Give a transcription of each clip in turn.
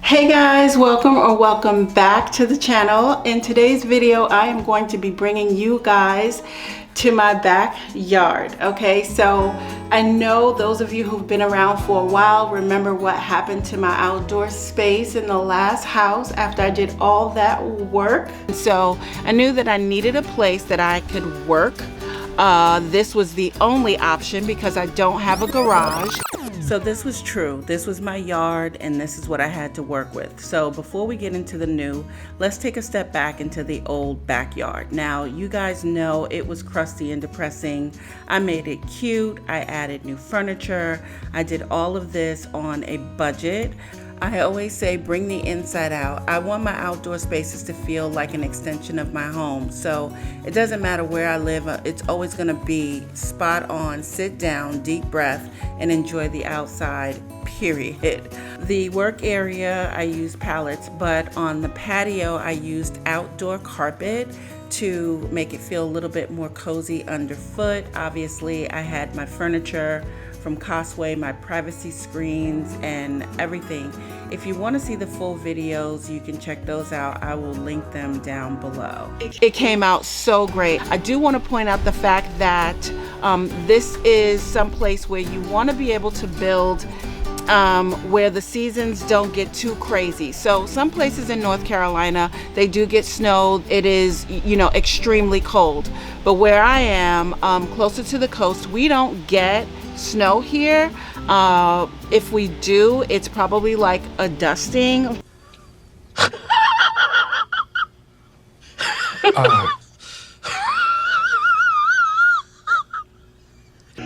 Hey guys, welcome back to the channel. In today's video I am going to be bringing you guys to my backyard. Okay, so I know those of you who've been around for a while remember what happened to my outdoor space in the last house after I did all that work. So I knew that I needed a place that I could work. This was the only option because I don't have a garage. So this was true. This was my yard and this is what I had to work with. So before we get into the new, let's take a step back into the old backyard. Now, you guys know it was crusty and depressing. I made it cute. I added new furniture. I did all of this on a budget. I always say bring the inside out. I want my outdoor spaces to feel like an extension of my home. So it doesn't matter where I live, it's always gonna be spot on, sit down, deep breath, and enjoy the outside, period. The work area, I used pallets, but on the patio, I used outdoor carpet to make it feel a little bit more cozy underfoot. Obviously, I had my furniture from COSTWAY, my privacy screens and everything. If you want to see the full videos, you can check those out. I will link them down below. It came out so great. I do want to point out the fact that this is some place where you want to be able to build where the seasons don't get too crazy. So some places in North Carolina, they do get snow. It is, you know, extremely cold. But where I am, closer to the coast, we don't get snow here. If we do, it's probably like a dusting.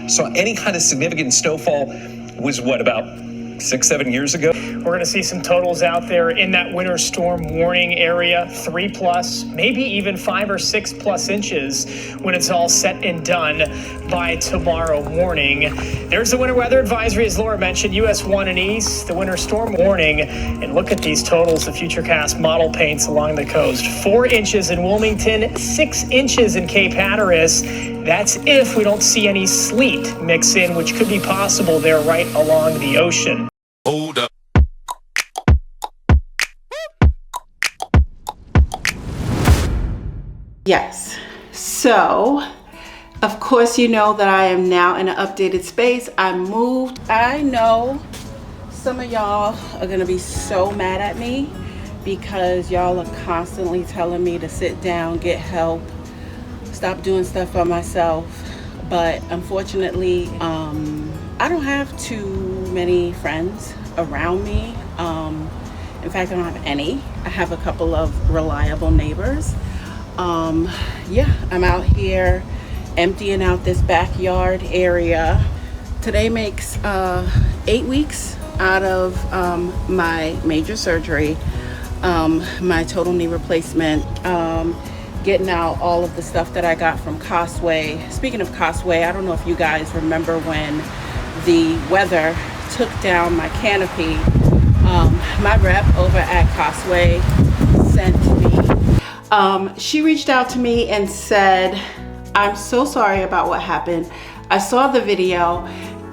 So any kind of significant snowfall was what, about 6-7 years ago? We're going to see some totals out there in that winter storm warning area, 3+, maybe even 5 or 6+ inches when it's all said and done by tomorrow morning. There's the winter weather advisory, as Laura mentioned, US 1 and east, the winter storm warning. And look at these totals, the Futurecast model paints along the coast. 4 inches in Wilmington, 6 inches in Cape Hatteras. That's if we don't see any sleet mix in, which could be possible there right along the ocean. Hold up. Yes, so of course you know that I am now in an updated space. I moved. I know some of y'all are gonna be so mad at me because y'all are constantly telling me to sit down, get help, stop doing stuff by myself. But unfortunately, I don't have too many friends around me. In fact, I don't have any. I have a couple of reliable neighbors. Yeah, I'm out here emptying out this backyard area. Today makes 8 weeks out of my major surgery, my total knee replacement, getting out all of the stuff that I got from COSTWAY. Speaking of COSTWAY, I don't know if you guys remember when the weather took down my canopy. My rep over at COSTWAY sent me, she reached out to me and said, I'm so sorry about what happened. I saw the video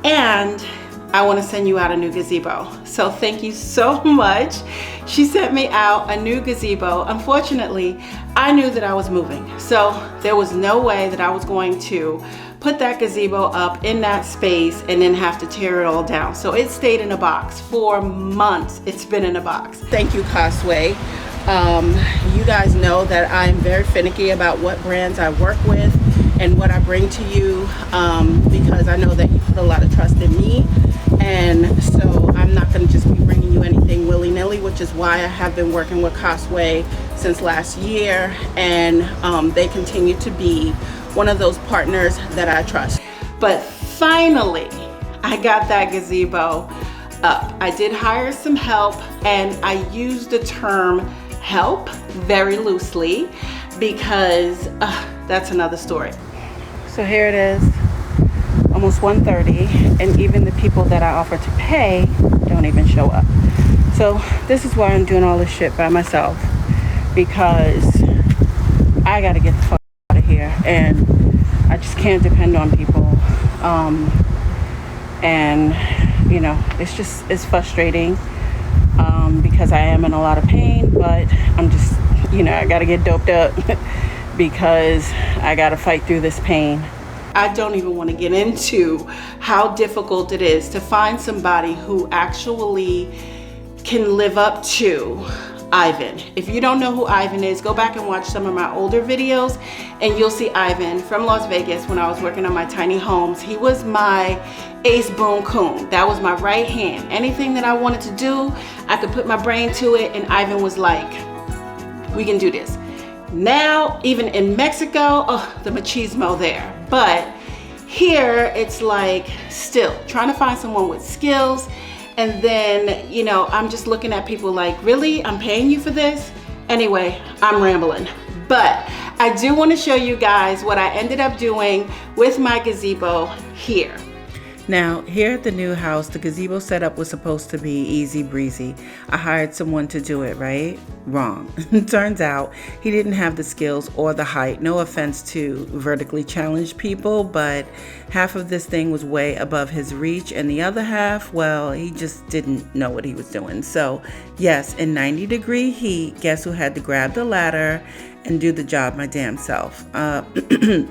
and I want to send you out a new gazebo. So thank you so much. She sent me out a new gazebo. Unfortunately, I knew that I was moving. So there was no way that I was going to put that gazebo up in that space and then have to tear it all down. So it stayed in a box for months. It's been in a box. Thank you, COSTWAY. You guys know that I'm very finicky about what brands I work with and what I bring to you, because I know that you put a lot of trust in me. And so I'm not going to just be bringing you anything willy-nilly, which is why I have been working with COSTWAY since last year. And they continue to be one of those partners that I trust. But finally, I got that gazebo up. I did hire some help, and I used the term help very loosely because that's another story. So here it is, almost 1:30, and even the people that I offer to pay don't even show up. So this is why I'm doing all this shit by myself, because I gotta get the fuck out of here, and I just can't depend on people. And you know, it's frustrating. because I am in a lot of pain, but I'm just, you know, I gotta get doped up because I gotta fight through this pain. I don't even want to get into how difficult it is to find somebody who actually can live up to Ivan. If you don't know who Ivan is, go back and watch some of my older videos and you'll see Ivan from Las Vegas when I was working on my tiny homes. He was my ace boom coon. That was my right hand. Anything that I wanted to do, I could put my brain to it, and Ivan was like, we can do this. Now, even in Mexico, oh, the machismo there. But here, it's like still trying to find someone with skills. And then, you know, I'm just looking at people like, really? I'm paying you for this? Anyway, I'm rambling. But I do want to show you guys what I ended up doing with my gazebo here. Now, here at the new house, the gazebo setup was supposed to be easy breezy. I hired someone to do it, right? Wrong. Turns out he didn't have the skills or the height. No offense to vertically challenged people, but half of this thing was way above his reach, and the other half, well, he just didn't know what he was doing. So, yes, in 90-degree heat, guess who had to grab the ladder and do the job my damn self?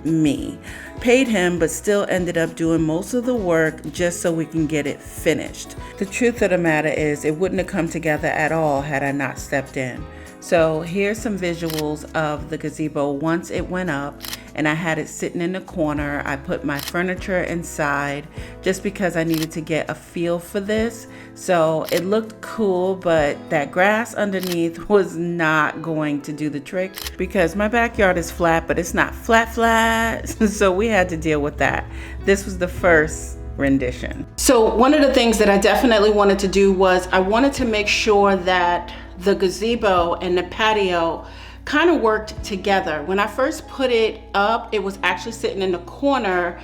Me. Paid him, but still ended up doing most of the work just so we can get it finished. The truth of the matter is, it wouldn't have come together at all had I not stepped in. So here's some visuals of the gazebo once it went up, and I had it sitting in the corner. I put my furniture inside just because I needed to get a feel for this. So it looked cool, but that grass underneath was not going to do the trick because my backyard is flat, but it's not flat. So we had to deal with that. This was the first rendition. So one of the things that I definitely wanted to do was I wanted to make sure that the gazebo and the patio kind of worked together. When I first put it up, it was actually sitting in the corner,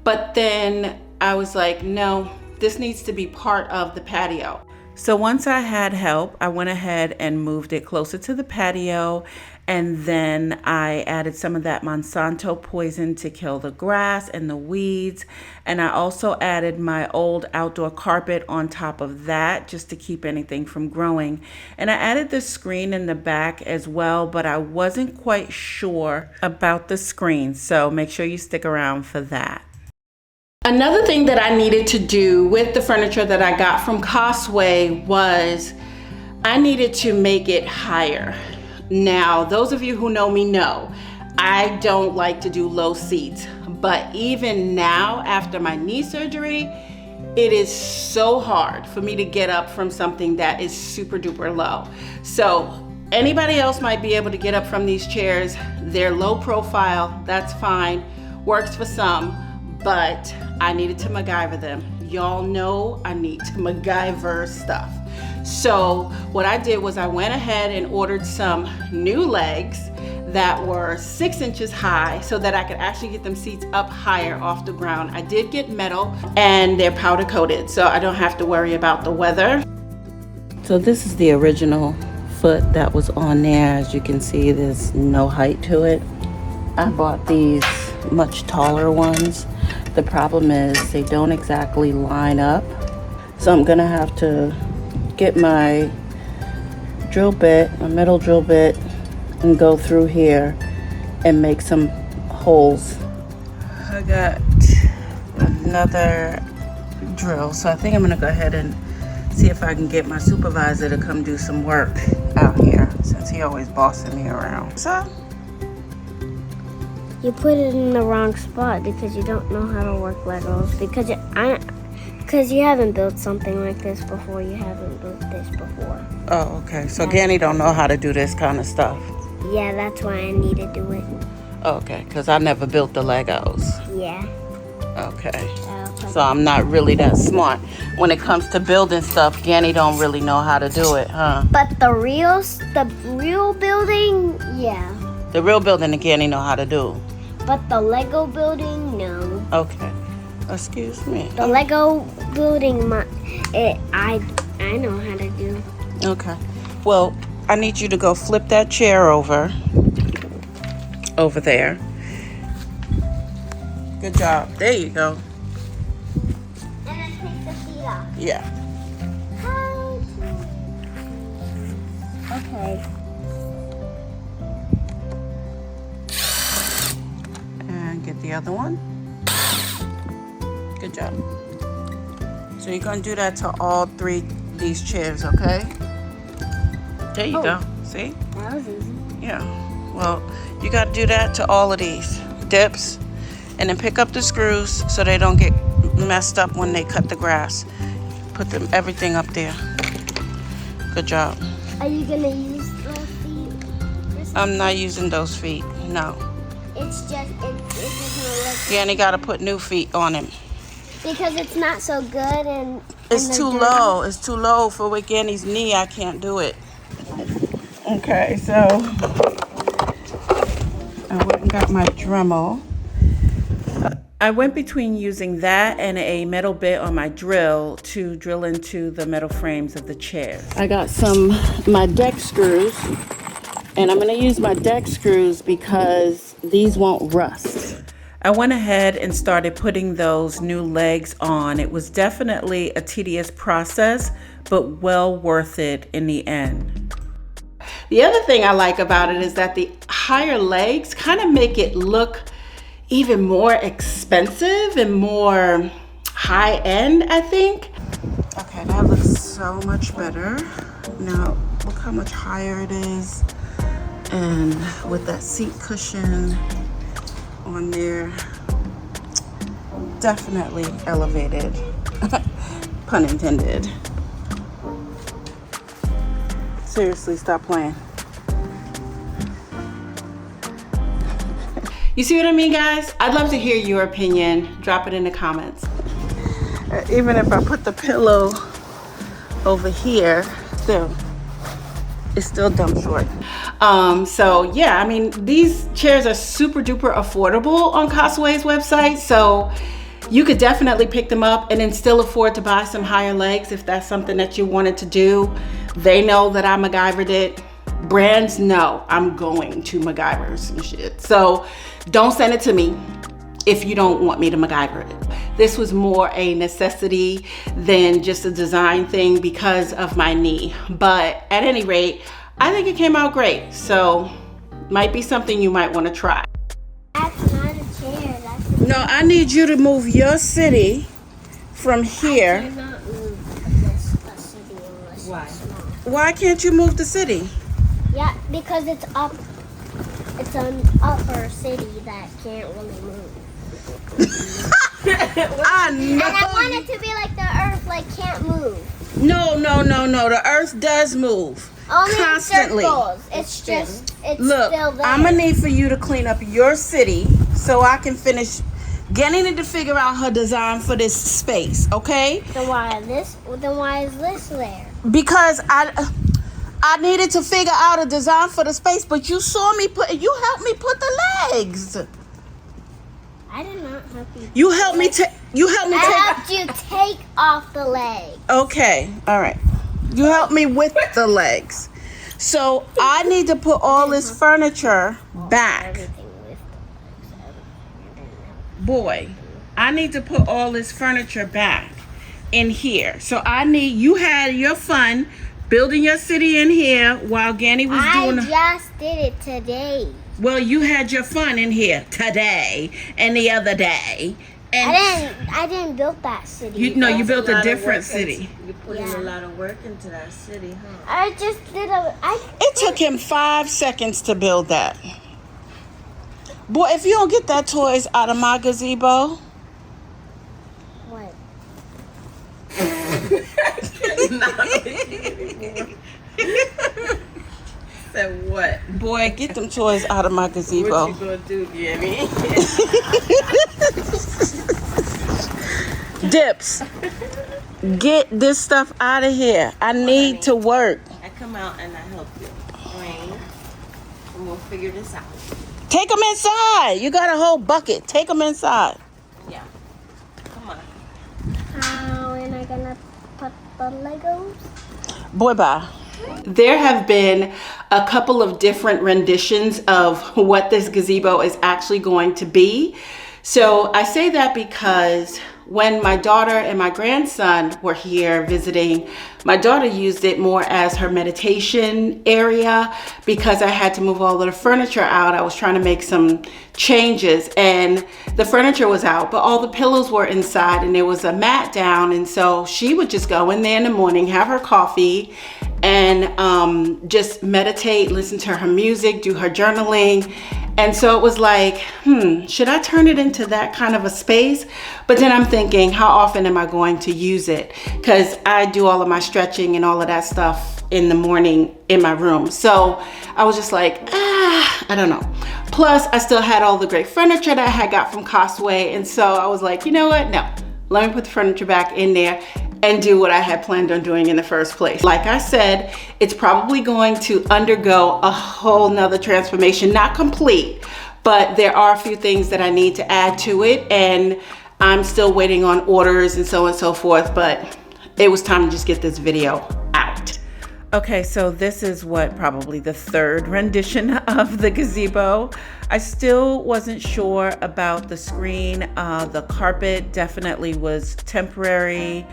but then I was like, no, this needs to be part of the patio. So once I had help, I went ahead and moved it closer to the patio, and then I added some of that Monsanto poison to kill the grass and the weeds. And I also added my old outdoor carpet on top of that just to keep anything from growing. And I added the screen in the back as well, but I wasn't quite sure about the screen. So make sure you stick around for that. Another thing that I needed to do with the furniture that I got from COSTWAY was I needed to make it higher. Now, those of you who know me know, I don't like to do low seats, but even now after my knee surgery, it is so hard for me to get up from something that is super duper low. So anybody else might be able to get up from these chairs. They're low profile, that's fine, works for some, but I needed to MacGyver them. Y'all know I need to MacGyver stuff. So what I did was I went ahead and ordered some new legs that were 6 inches high so that I could actually get them seats up higher off the ground. I did get metal and they're powder coated, so I don't have to worry about the weather. So this is the original foot that was on there. As you can see, there's no height to it. I bought these much taller ones. The problem is they don't exactly line up. So I'm gonna have to get my drill bit, my metal drill bit, and go through here and make some holes. I got another drill, so I think I'm gonna go ahead and see if I can get my supervisor to come do some work out here since he always bossing me around. So you put it in the wrong spot because you don't know how to work Legos. Because you haven't built something like this before. You haven't built this before. Oh, okay. So Ganny don't know how to do this kind of stuff. Yeah, that's why I need to do it. Okay, because I never built the Legos. Yeah. Okay. So I'm not really that smart. When it comes to building stuff, Ganny don't really know how to do it, huh? But the real building, yeah. The real building, Ganny know how to do. But the Lego building, no. Okay. Excuse me. The Lego building, I know how to do. Okay. Well, I need you to go flip that chair over there. Good job. There you go. And then take the feet off. Yeah. How Okay. And get the other one. Good job. So you're gonna do that to all three these chairs, okay? There you go. See? That was easy. Yeah. Well, you gotta do that to all of these dips, and then pick up the screws so they don't get messed up when they cut the grass. Put everything up there. Good job. Are you gonna use those feet? I'm not using those feet. No. It's just it Yeah, and they gotta put new feet on him. because it's not so good and It's too low. It's too low for Wigany's knee. I can't do it. Okay, so I went and got my Dremel. I went between using that and a metal bit on my drill to drill into the metal frames of the chairs. I got my deck screws, and I'm gonna use my deck screws because these won't rust. I went ahead and started putting those new legs on. It was definitely a tedious process, but well worth it in the end. The other thing I like about it is that the higher legs kind of make it look even more expensive and more high end, I think. Okay, that looks so much better. Now, look how much higher it is. And with that seat cushion on there, definitely elevated, pun intended. Seriously, stop playing. You see what I mean, guys? I'd love to hear your opinion. Drop it in the comments. Even if I put the pillow over here, it's still dumb short. So yeah, I mean, these chairs are super duper affordable on COSTWAY's website. So you could definitely pick them up and then still afford to buy some higher legs if that's something that you wanted to do. They know that I MacGyvered it. Brands know I'm going to MacGyver some shit. So don't send it to me if you don't want me to MacGyver it. This was more a necessity than just a design thing because of my knee. But at any rate, I think it came out great. So might be something you might want to try. That's not a chair. No, I need you to move your city from here. I cannot move this city unless Why? it's small. Why can't you move the city? Yeah, because it's up. It's an upper city that can't really move. I know. And I want it to be like the earth, like can't move. No. The earth does move. Only constantly. In circles. It's just, it's Look, still there. I'm gonna need for you to clean up your city so I can finish getting to figure out her design for this space, okay? Then why is this there? Because I needed to figure out a design for the space, but you helped me put the legs. I did not help you. You helped me take. I helped you take off the leg. Okay, all right. You helped me with the legs. So I need to put all this furniture back. Everything with Boy, I need to put all this furniture back in here. So you had your fun building your city in here while Ganny was doing. I just did it today. Well, you had your fun in here today and the other day. And I didn't build that city. you built a different city. You put in a lot of work into that city, huh? I just did It took him 5 seconds to build that. Boy, if you don't get that toys out of my gazebo. What? Said what? Boy, get them toys out of my gazebo. What you gonna do, Gabby? Dips, get this stuff out of here. I need to work. I come out and I help you. Rain. And we'll figure this out. Take them inside. You got a whole bucket. Take them inside. Yeah. Come on. How am I gonna put the Legos? Boy, bye. There have been a couple of different renditions of what this gazebo is actually going to be. So I say that because when my daughter and my grandson were here visiting My daughter used it more as her meditation area because I had to move all of the furniture out. I was trying to make some changes and the furniture was out, but all the pillows were inside and there was a mat down. And so she would just go in there in the morning, have her coffee, and just meditate, listen to her music, do her journaling. And so it was like, should I turn it into that kind of a space? But then I'm thinking, how often am I going to use it? Because I do all of my stretching and all of that stuff in the morning in my room. So I was just like, I don't know. Plus, I still had all the great furniture that I had got from COSTWAY. And so I was like, you know what? No, let me put the furniture back in there and do what I had planned on doing in the first place. Like I said, it's probably going to undergo a whole nother transformation, not complete, but there are a few things that I need to add to it, and I'm still waiting on orders and so on and so forth, but it was time to just get this video out. Okay, so this is what, probably the third rendition of the gazebo. I still wasn't sure about the screen. The carpet definitely was temporary.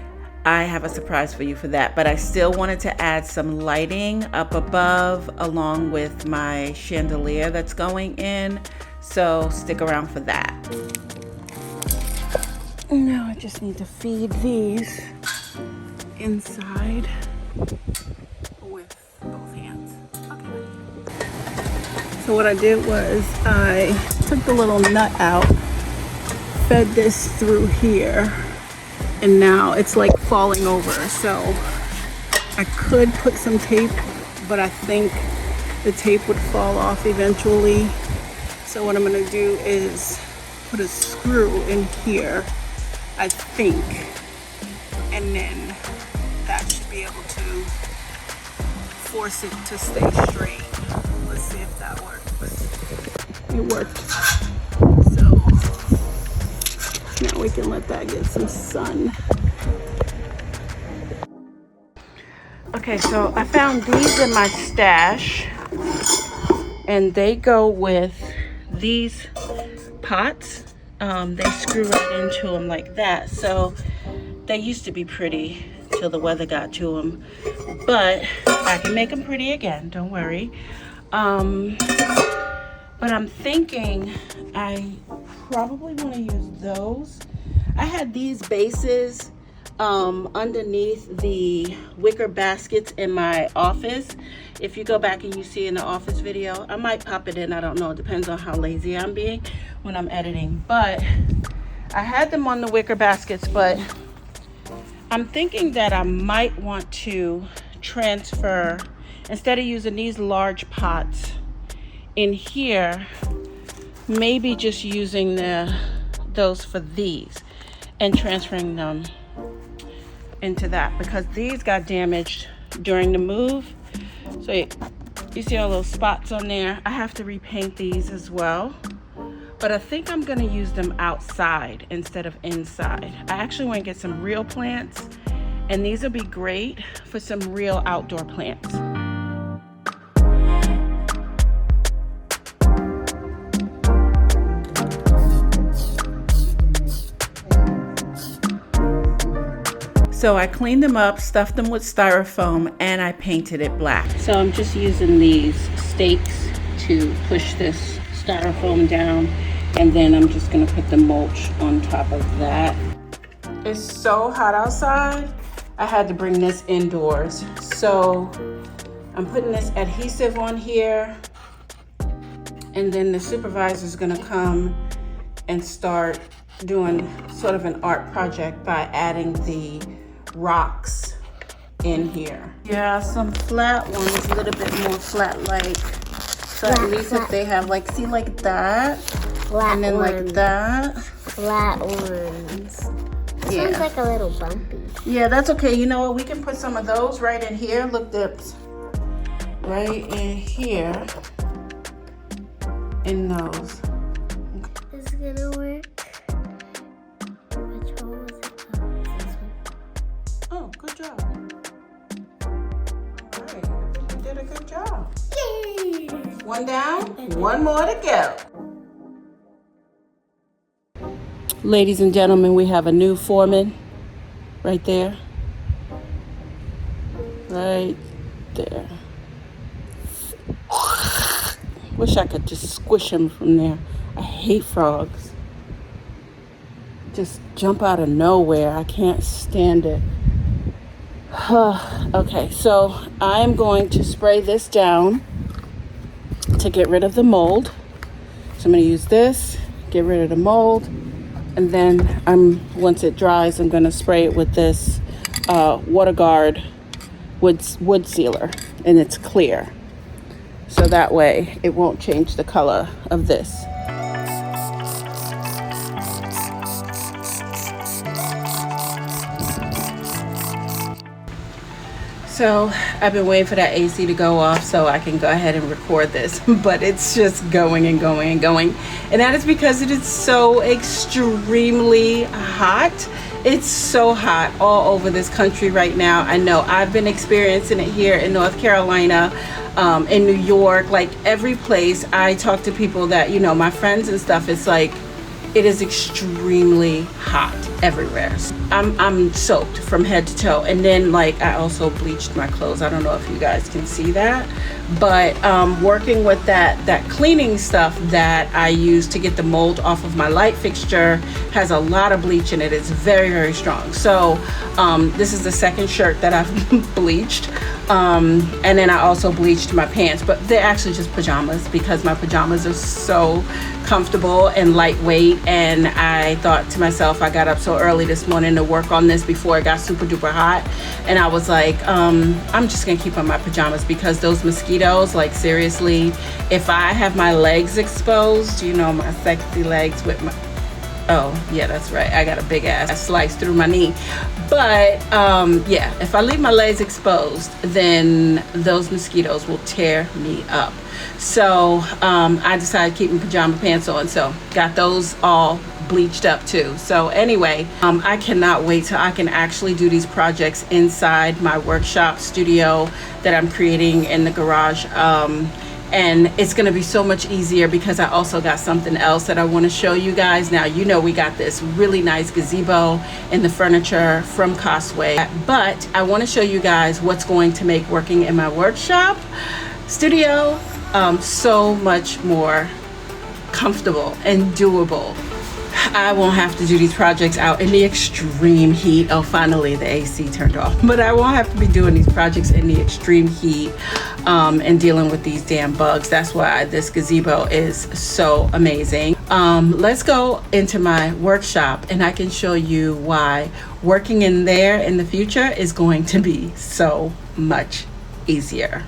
I have a surprise for you for that, but I still wanted to add some lighting up above along with my chandelier that's going in, so stick around for that. Now I just need to feed these inside with both hands. Okay. So what I did was I took the little nut out, fed this through here, and now it's like falling over. So I could put some tape, but I think the tape would fall off eventually. So what I'm gonna do is put a screw in here, I think, and then that should be able to force it to stay straight. Let's see if that works. It worked. So now we can let that get some sun. Okay, so I found these in my stash, and they go with these pots. They screw right into them like that. So they used to be pretty till the weather got to them, but I can make them pretty again, don't worry. But I'm thinking I probably want to use those. I had these bases underneath the wicker baskets in my office. If you go back and you see in the office video, I might pop it in, I don't know, it depends on how lazy I'm being when I'm editing. But I had them on the wicker baskets, but I'm thinking that I might want to transfer, instead of using these large pots in here, maybe just using those for these and transferring them into that, because these got damaged during the move. So you see all those spots on there. I have to repaint these as well, but I think I'm gonna use them outside instead of inside. I actually want to get some real plants, and these will be great for some real outdoor plants. So I cleaned them up, stuffed them with styrofoam, and I painted it black. So I'm just using these stakes to push this styrofoam down, and then I'm just gonna put the mulch on top of that. It's so hot outside, I had to bring this indoors. So I'm putting this adhesive on here, and then the supervisor's gonna come and start doing sort of an art project by adding the rocks in here. Yeah, some flat ones, a little bit more flat-like. So at least if they have like, see, like that, flat and then ones. Like that. Flat ones. Yeah. Sounds like a little bumpy. Yeah, that's okay. You know what? We can put some of those right in here. Look, this right in here. In those. Is it gonna work? Which one was it? Oh, this one. Oh, good job. All right, I think you did a good job. Yay! One down, one more to go. Ladies and gentlemen, we have a new foreman right there. right there. Wish I could just squish him from there. I hate frogs. Just jump out of nowhere. I can't stand it. Okay, so I'm going to spray this down to get rid of the mold. So I'm going to use this, get rid of the mold, and then once it dries, I'm going to spray it with this WaterGuard wood sealer, and it's clear. So that way it won't change the color of this. So I've been waiting for that AC to go off so I can go ahead and record this, but it's just going and going and going. And that is because it is so extremely hot. It's so hot all over this country right now. I know I've been experiencing it here in North Carolina, in New York, like every place I talk to people that, you know, my friends and stuff, it's like, it is extremely hot everywhere. I'm soaked from head to toe. And then like I also bleached my clothes. I don't know if you guys can see that, but working with that cleaning stuff that I use to get the mold off of my light fixture has a lot of bleach in it. It's very, very strong. So this is the second shirt that I've bleached. And then I also bleached my pants, but they're actually just pajamas because my pajamas are so comfortable and lightweight. And I thought to myself, I got up so early this morning to work on this before it got super duper hot, and I was like, I'm just gonna keep on my pajamas because those mosquitoes, like seriously, if I have my legs exposed, you know, my sexy legs with my, oh yeah, that's right, I got a big ass slice through my knee. But yeah, if I leave my legs exposed, then those mosquitoes will tear me up. So I decided to keep my pajama pants on, so got those all bleached up too. So anyway, I cannot wait till I can actually do these projects inside my workshop studio that I'm creating in the garage. And it's gonna be so much easier because I also got something else that I wanna show you guys. Now, you know, we got this really nice gazebo in the furniture from COSTWAY, but I wanna show you guys what's going to make working in my workshop studio so much more comfortable and doable. I won't have to do these projects out in the extreme heat. Oh, finally the AC turned off. But I won't have to be doing these projects in the extreme heat and dealing with these damn bugs. That's why this gazebo is so amazing. Let's go into my workshop and I can show you why working in there in the future is going to be so much easier.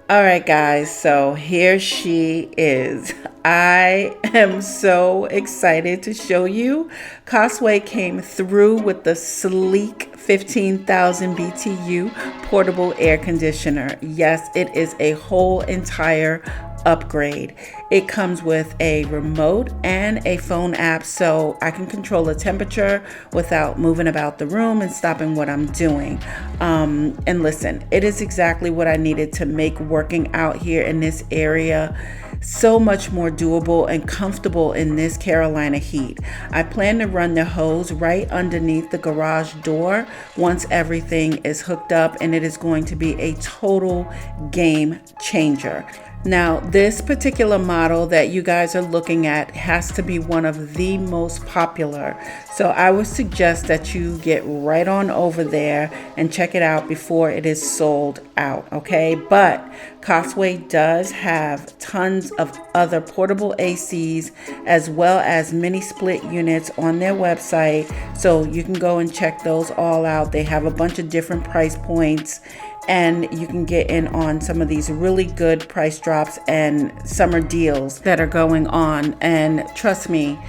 All right, guys, so here she is. I am so excited to show you. COSTWAY came through with the sleek 15,000 BTU portable air conditioner. Yes, it is a whole entire upgrade. It comes with a remote and a phone app, so I can control the temperature without moving about the room and stopping what I'm doing. And listen, it is exactly what I needed to make working out here in this area so much more doable and comfortable in this Carolina heat. I plan to run the hose right underneath the garage door once everything is hooked up, and it is going to be a total game changer. Now, this particular model that you guys are looking at has to be one of the most popular. So I would suggest that you get right on over there and check it out before it is sold out, okay? But COSTWAY does have tons of other portable ACs as well as mini split units on their website. So you can go and check those all out. They have a bunch of different price points, and you can get in on some of these really good price drops and summer deals that are going on. And trust me,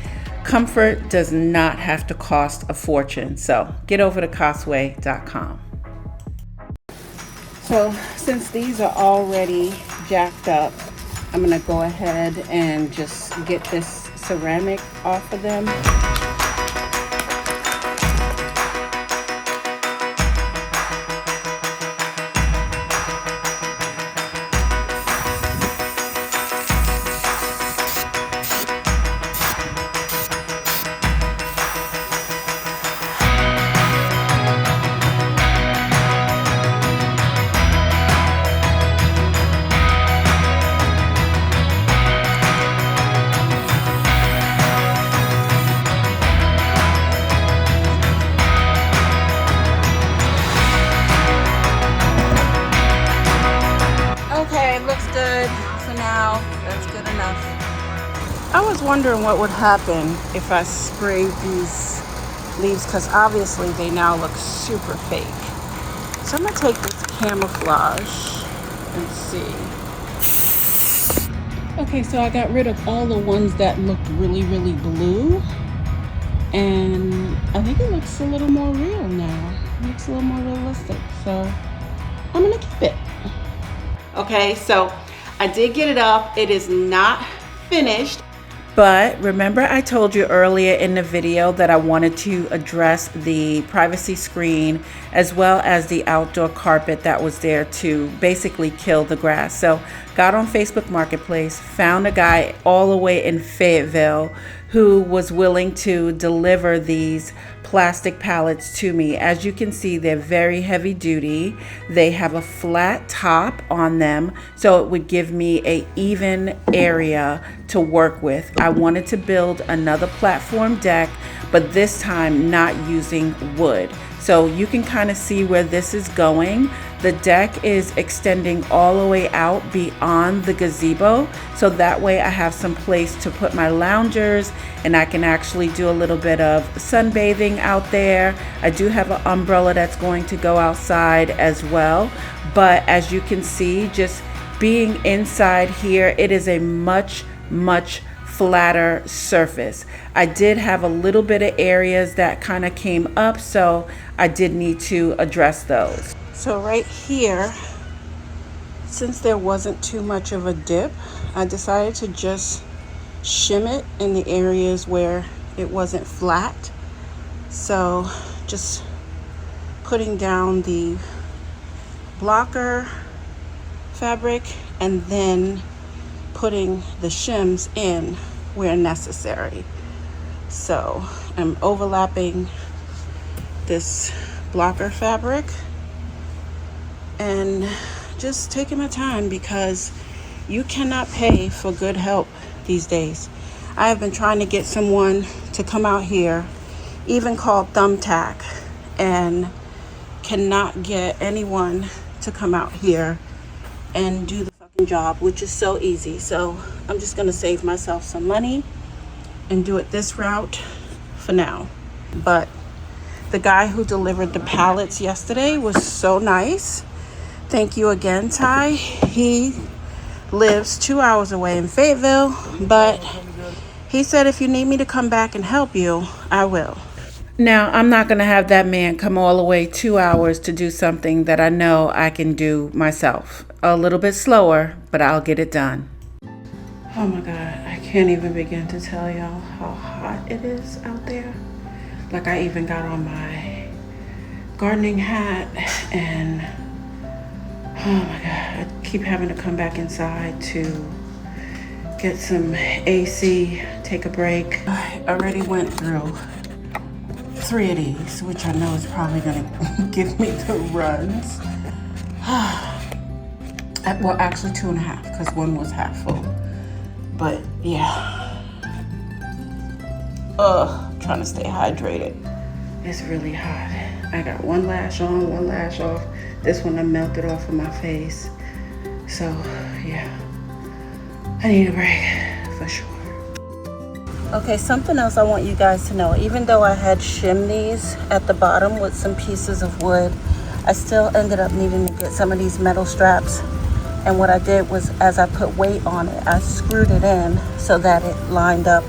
comfort does not have to cost a fortune. So get over to costway.com. So since these are already jacked up, I'm gonna go ahead and just get this ceramic off of them. Okay, it looks good for now. That's good enough. I was wondering what would happen if I sprayed these leaves, because obviously they now look super fake. So I'm gonna take this camouflage and see. Okay, so I got rid of all the ones that looked really, really blue. And I think it looks a little more real now. It looks a little more realistic. So I'm gonna keep it. Okay, so I did get it up. It is not finished. But remember I told you earlier in the video that I wanted to address the privacy screen as well as the outdoor carpet that was there to basically kill the grass. So got on Facebook Marketplace, found a guy all the way in Fayetteville who was willing to deliver these plastic pallets to me. As you can see, they're very heavy duty. They have a flat top on them, so it would give me an even area to work with. I wanted to build another platform deck, but this time not using wood. So you can kind of see where this is going. The deck is extending all the way out beyond the gazebo, so that way I have some place to put my loungers and I can actually do a little bit of sunbathing out there. I do have an umbrella that's going to go outside as well, but as you can see, just being inside here, it is a much flatter surface. I did have a little bit of areas that kind of came up, so I did need to address those. So right here, since there wasn't too much of a dip, I decided to just shim it in the areas where it wasn't flat. So just putting down the blocker fabric and then putting the shims in where necessary. So I'm overlapping this blocker fabric and just taking my time, because you cannot pay for good help these days. I have been trying to get someone to come out here, even called Thumbtack, and cannot get anyone to come out here and do the fucking job, which is so easy. So I'm just gonna save myself some money and do it this route for now. But the guy who delivered the pallets yesterday was so nice. Thank you again, Ty. He lives 2 hours away in Fayetteville, but he said if you need me to come back and help you, I will. Now, I'm not going to have that man come all the way 2 hours to do something that I know I can do myself. A little bit slower, but I'll get it done. Oh my God, I can't even begin to tell y'all how hot it is out there. Like, I even got on my gardening hat and oh my God, I keep having to come back inside to get some AC, take a break. I already went through 3 of these, which I know is probably gonna give me the runs. Well, actually 2.5, because one was half full. But yeah. Trying to stay hydrated. It's really hot. I got one lash on, one lash off. This one I melted off of my face. So yeah, I need a break for sure. Okay, something else I want you guys to know. Even though I had shimmed these at the bottom with some pieces of wood, I still ended up needing to get some of these metal straps. And what I did was, as I put weight on it, I screwed it in so that it lined up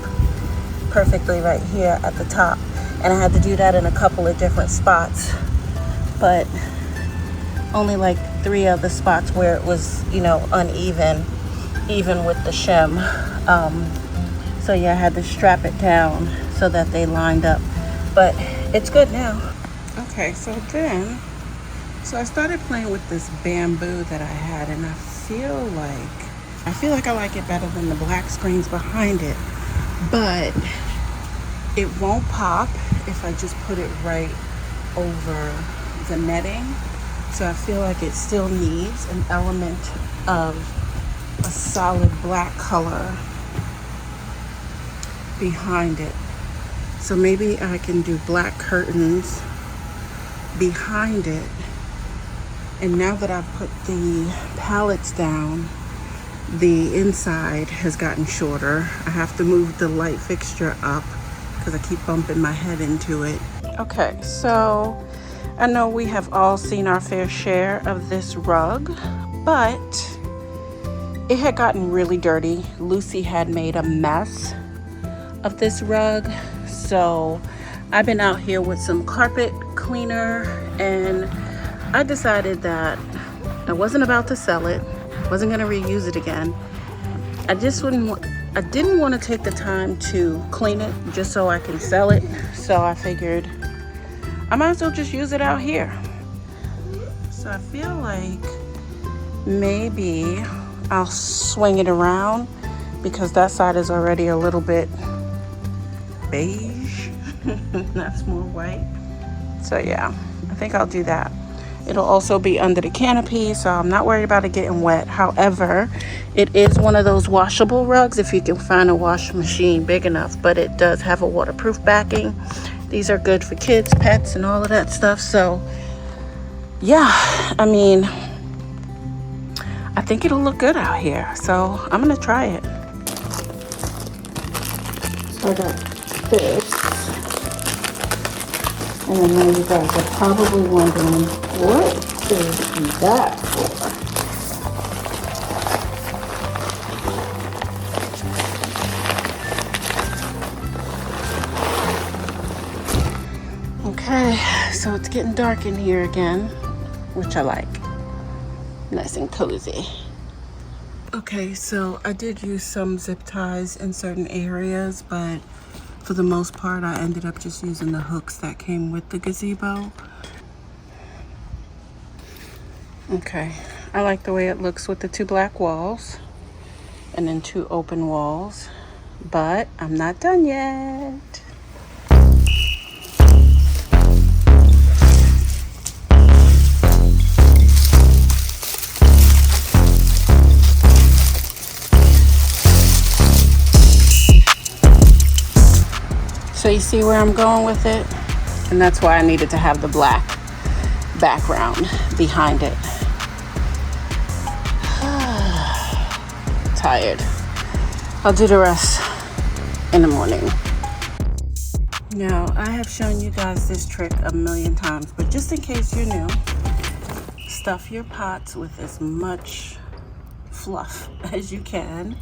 perfectly right here at the top. And I had to do that in a couple of different spots, but only like 3 of the spots where it was, you know, uneven, even with the shim. So yeah, I had to strap it down so that they lined up, but it's good now. Okay, so I started playing with this bamboo that I had, and I feel like I like it better than the black screens behind it, but it won't pop if I just put it right over the netting. So I feel like it still needs an element of a solid black color behind it. So maybe I can do black curtains behind it And now that I've put the pallets down, the inside has gotten shorter. I have to move the light fixture up because I keep bumping my head into it. Okay, so I know we have all seen our fair share of this rug, but it had gotten really dirty. Lucy had made a mess of this rug, so I've been out here with some carpet cleaner, and I decided that I wasn't about to sell it, wasn't gonna reuse it again. I didn't want to take the time to clean it just so I can sell it, so I figured I might as well just use it out here. So I feel like maybe I'll swing it around because that side is already a little bit beige. That's more white. So yeah, I think I'll do that. It'll also be under the canopy, so I'm not worried about it getting wet. However, it is one of those washable rugs if you can find a wash machine big enough, but it does have a waterproof backing. These are good for kids, pets, and all of that stuff. So yeah, I mean, I think it'll look good out here. So I'm gonna try it. So I got this. And I know you guys are probably wondering, what is that for? Okay, so it's getting dark in here again, which I like. Nice and cozy. Okay, so I did use some zip ties in certain areas, but for the most part, I ended up just using the hooks that came with the gazebo. Okay, I like the way it looks with the 2 black walls and then 2 open walls, but I'm not done yet. So you see where I'm going with it? And that's why I needed to have the black background behind it. Tired. I'll do the rest in the morning. Now, I have shown you guys this trick a million times, but just in case you're new, stuff your pots with as much fluff as you can.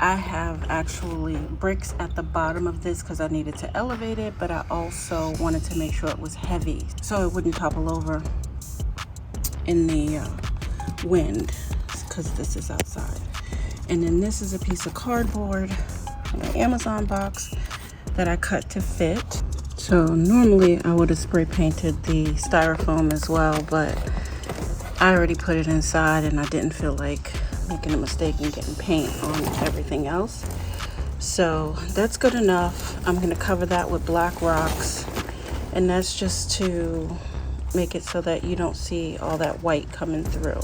I have actually bricks at the bottom of this because I needed to elevate it, but I also wanted to make sure it was heavy so it wouldn't topple over in the wind because this is outside. And then this is a piece of cardboard from an Amazon box that I cut to fit. So normally I would have spray painted the styrofoam as well, but I already put it inside and I didn't feel like making a mistake and getting paint on everything else. So that's good enough. I'm going to cover that with black rocks, and that's just to make it so that you don't see all that white coming through.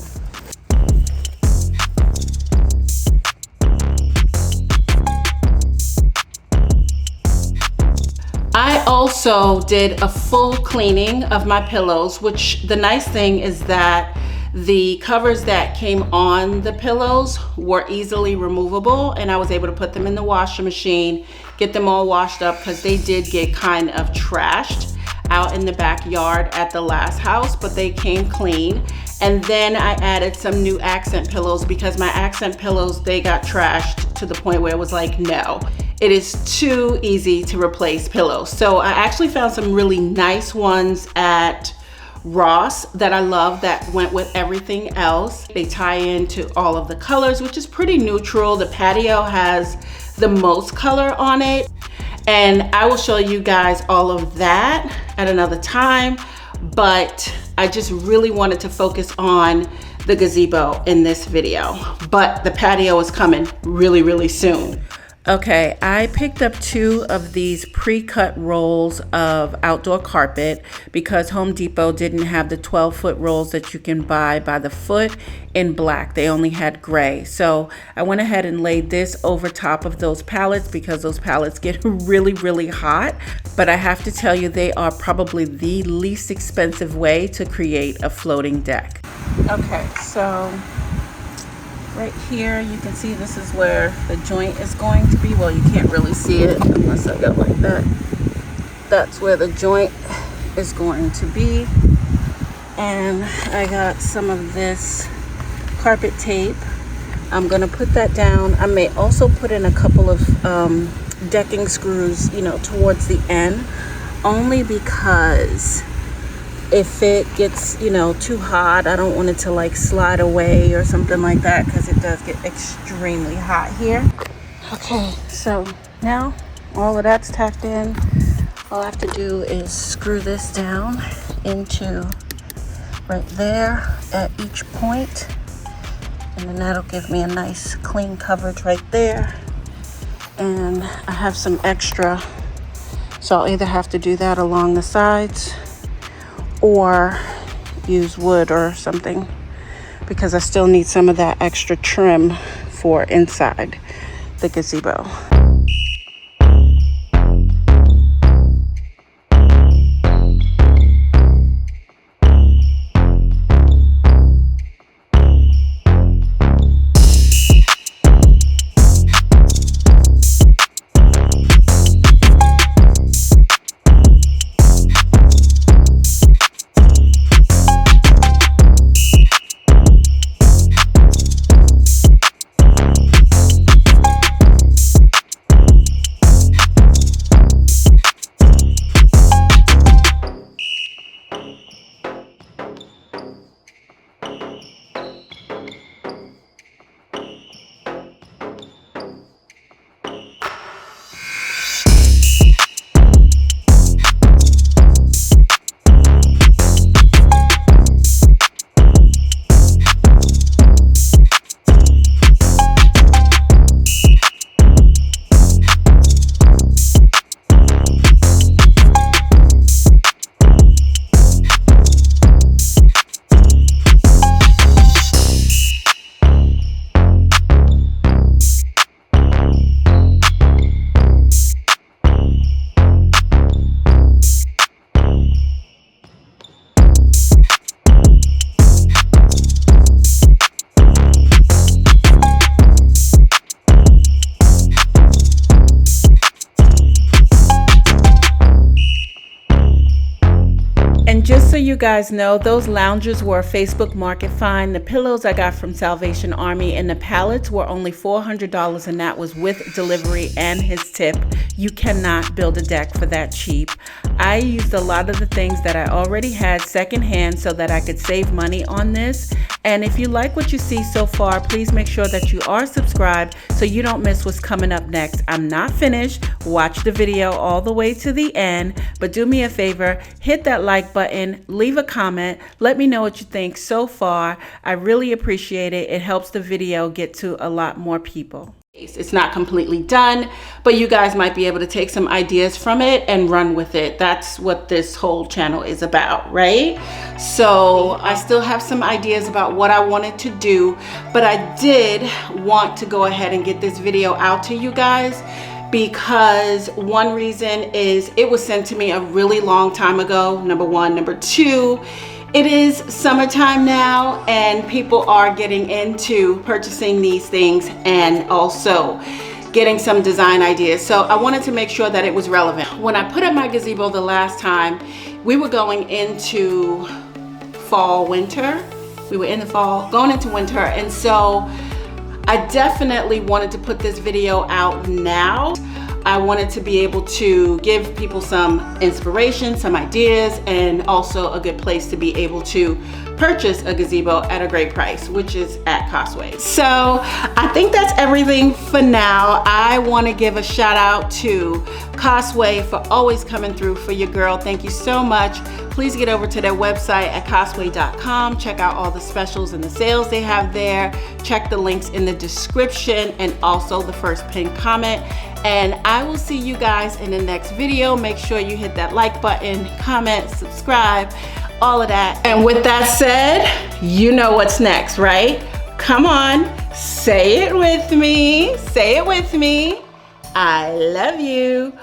I also did a full cleaning of my pillows, which the nice thing is that the covers that came on the pillows were easily removable, and I was able to put them in the washing machine, get them all washed up because they did get kind of trashed out in the backyard at the last house, but they came clean. And then I added some new accent pillows because my accent pillows, they got trashed to the point where it was like, no, it is too easy to replace pillows. So I actually found some really nice ones at Ross that I love that went with everything else. They tie into all of the colors, which is pretty neutral. The patio has the most color on it, and I will show you guys all of that at another time, but I just really wanted to focus on the gazebo in this video, but the patio is coming really, really soon. Okay, I picked up 2 of these pre-cut rolls of outdoor carpet because Home Depot didn't have the 12-foot rolls that you can buy by the foot in black. They only had gray. So I went ahead and laid this over top of those pallets because those pallets get really, really hot. But I have to tell you, they are probably the least expensive way to create a floating deck. Okay, so right here, you can see this is where the joint is going to be. Well, you can't really see it unless I go like that. That's where the joint is going to be. And I got some of this carpet tape. I'm gonna put that down. I may also put in a couple of decking screws, you know, towards the end, only because if it gets, you know, too hot, I don't want it to like slide away or something like that, because it does get extremely hot here. Okay, so now all of that's tacked in. All I have to do is screw this down into right there at each point, and then that'll give me a nice clean coverage right there. And I have some extra, so I'll either have to do that along the sides or use wood or something, because I still need some of that extra trim for inside the gazebo. Just so you guys know, those loungers were a Facebook Market find. The pillows I got from Salvation Army, and the pallets were only $400, and that was with delivery and his tip. You cannot build a deck for that cheap. I used a lot of the things that I already had secondhand so that I could save money on this. And if you like what you see so far, please make sure that you are subscribed so you don't miss what's coming up next. I'm not finished. Watch the video all the way to the end, but do me a favor, hit that like button, leave a comment, let me know what you think so far. I really appreciate it. It helps the video get to a lot more people. It's not completely done, but you guys might be able to take some ideas from it and run with it. That's what this whole channel is about, right? So I still have some ideas about what I wanted to do, but I did want to go ahead and get this video out to you guys, because one reason is it was sent to me a really long time ago, number one. Number two, it is summertime now, and people are getting into purchasing these things and also getting some design ideas. So I wanted to make sure that it was relevant. When I put up my gazebo the last time, we were going into fall, winter. We were in the fall, going into winter. And so I definitely wanted to put this video out now. I wanted to be able to give people some inspiration, some ideas, and also a good place to be able to purchase a gazebo at a great price, which is at COSTWAY. So I think that's everything for now. I want to give a shout out to COSTWAY for always coming through for your girl. Thank you so much. Please get over to their website at costway.com. Check out all the specials and the sales they have there. Check the links in the description and also the first pinned comment. And I will see you guys in the next video. Make sure you hit that like button, comment, subscribe, all of that. And with that said, you know what's next, right? Come on, say it with me. Say it with me. I love you.